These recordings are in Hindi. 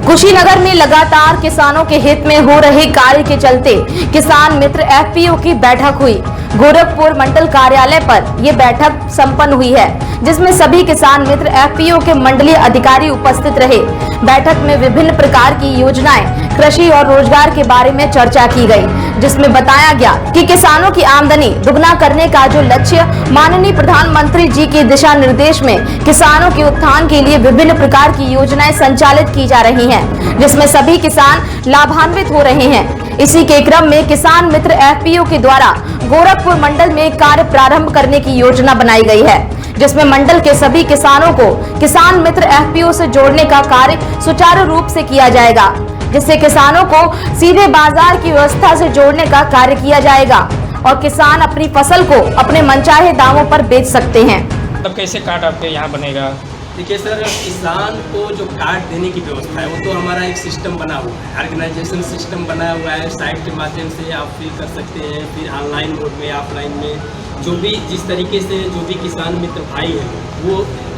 कुशीनगर में लगातार किसानों के हित में हो रहे कार्य के चलते किसान मित्र एफपीओ की बैठक हुई। गोरखपुर मंडल कार्यालय पर यह बैठक संपन्न हुई है, जिसमें सभी किसान मित्र एफपीओ के मंडलीय अधिकारी उपस्थित रहे। बैठक में विभिन्न प्रकार की योजनाएं, कृषि और रोजगार के बारे में चर्चा की गई, जिसमें बताया गया कि किसानों की आमदनी दुगना करने का जो लक्ष्य माननीय प्रधानमंत्री जी के दिशा निर्देश में किसानों के उत्थान के लिए विभिन्न प्रकार की योजनाएं संचालित की जा रही हैं, जिसमें सभी किसान लाभान्वित हो रहे हैं। इसी के क्रम में किसान मित्र एफपीओ के द्वारा गोरखपुर मंडल में कार्य प्रारंभ करने की योजना बनाई गई है, जिसमें मंडल के सभी किसानों को किसान मित्र एफपीओ से जोड़ने का कार्य सुचारू रूप से किया जाएगा, जिससे किसानों को सीधे बाजार की व्यवस्था से जोड़ने का कार्य किया जाएगा और किसान अपनी फसल को अपने मनचाहे दामों पर बेच सकते हैं। तब कैसे कार्ड आपके यहाँ बनेगा? देखिए सर, किसान को जो कार्ड देने की व्यवस्था है वो तो हमारा एक सिस्टम बना हुआ है, ऑर्गेनाइजेशन सिस्टम बना हुआ है। साइट के माध्यम से आप फिल कर सकते हैं, फिर ऑनलाइन मोड में, ऑफलाइन में, जो भी जिस तरीके से जो भी किसान मित्र भाई हैं वो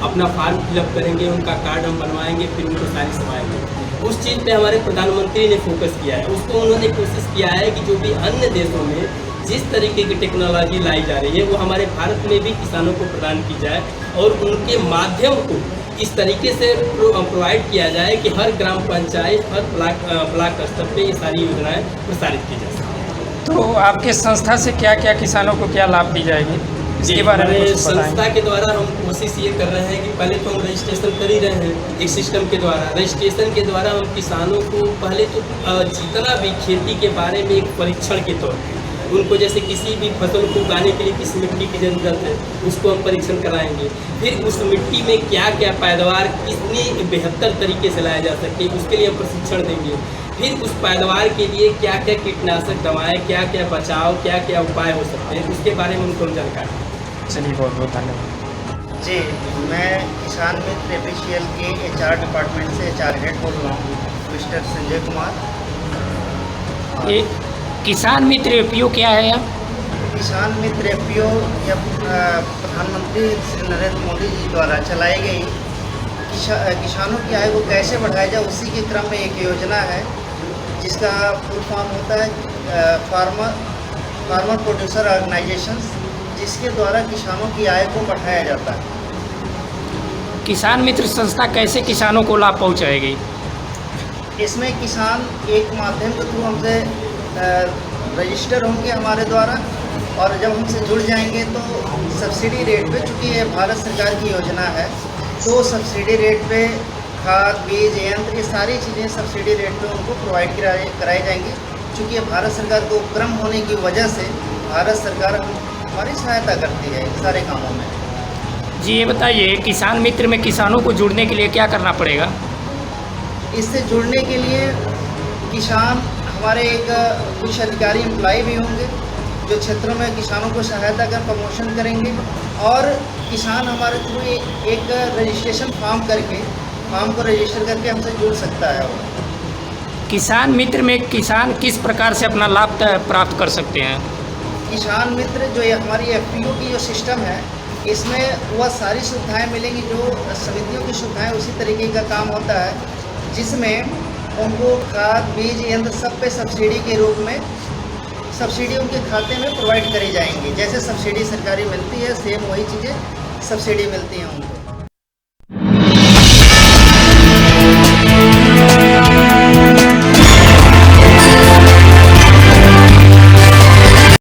अपना फॉर्म फिलअप करेंगे, उनका कार्ड हम बनवाएंगे, फिर उनको सारी सेवाएंगे। उस चीज़ पे हमारे प्रधानमंत्री ने फोकस किया है। उसको उन्होंने कोशिश किया है कि जो भी अन्य देशों में जिस तरीके की टेक्नोलॉजी लाई जा रही है वो हमारे भारत में भी किसानों को प्रदान की जाए और उनके माध्यम को इस तरीके से प्रोवाइड किया जाए कि हर ग्राम पंचायत, हर ब्लॉक स्तर पे ये सारी योजनाएं प्रसारित की जा सकें। तो आपके संस्था से क्या क्या किसानों को क्या लाभ दी जाएगी, इसके बारे में कुछ संस्था के द्वारा हम कोशिश ये कर रहे हैं कि पहले तो हम रजिस्ट्रेशन कर ही रहे हैं एक सिस्टम के द्वारा। रजिस्ट्रेशन के द्वारा हम किसानों को पहले तो जितना भी खेती के बारे में एक परीक्षण के तौर पर उनको, जैसे किसी भी फसल को उगाने के लिए किस मिट्टी की ज़रूरत है उसको हम परीक्षण कराएंगे। फिर उस मिट्टी में क्या क्या पैदावार कितनी बेहतर तरीके से लाया जा सके उसके लिए हम प्रशिक्षण देंगे। फिर उस पैदावार के लिए क्या क्या कीटनाशक दवाएं, क्या क्या बचाव, क्या क्या उपाय हो सकते हैं उसके बारे में उनको जानकारी। चलिए, बहुत बहुत धन्यवाद जी। मैं किसान मित्र एफपीओ के HR डिपार्टमेंट से HR हेड बोल रहा हूँ, मिस्टर संजय कुमार। ये किसान मित्र एफपीओ क्या है? आप किसान मित्र एफपीओ या प्रधानमंत्री श्री नरेंद्र मोदी जी द्वारा चलाई गई किसानों की आय को कैसे बढ़ाया जाए उसी के क्रम में एक योजना है, जिसका फुल फॉर्म होता है फार्मर प्रोड्यूसर ऑर्गेनाइजेशंस, जिसके द्वारा किसानों की आय को बढ़ाया जाता है। किसान मित्र संस्था कैसे किसानों को लाभ पहुंचाएगी? इसमें किसान एक माध्यम के थ्रू हमसे रजिस्टर होंगे हमारे द्वारा, और जब हमसे जुड़ जाएंगे तो सब्सिडी रेट पे, चूँकि ये भारत सरकार की योजना है तो सब्सिडी रेट पे खाद, बीज, यंत्र, ये सारी चीज़ें सब्सिडी रेट पे उनको प्रोवाइड कराई जाएंगी। चूँकि ये भारत सरकार का उपक्रम होने की वजह से भारत सरकार हमारी सहायता करती है सारे कामों में। जी, ये बताइए, किसान मित्र में किसानों को जुड़ने के लिए क्या करना पड़ेगा? इससे जुड़ने के लिए किसान हमारे एक कुछ अधिकारी एम्प्लॉय भी होंगे जो क्षेत्रों में किसानों को सहायता कर प्रमोशन करेंगे, और किसान हमारे थ्रू एक रजिस्ट्रेशन फॉर्म को रजिस्टर करके हमसे जुड़ सकता है। किसान मित्र में किसान किस प्रकार से अपना लाभ प्राप्त कर सकते हैं? किसान मित्र जो ये हमारी एफपीओ की जो सिस्टम है, इसमें वह सारी सुविधाएं मिलेंगी जो समितियों की सुविधाएं, उसी तरीके का काम होता है, जिसमें उनको खाद, बीज, यंत्र सब पे सब्सिडी के रूप में सब्सिडी उनके खाते में प्रोवाइड करी जाएंगी। जैसे सब्सिडी सरकारी मिलती है, सेम वही चीज़ें सब्सिडी मिलती हैं उनको।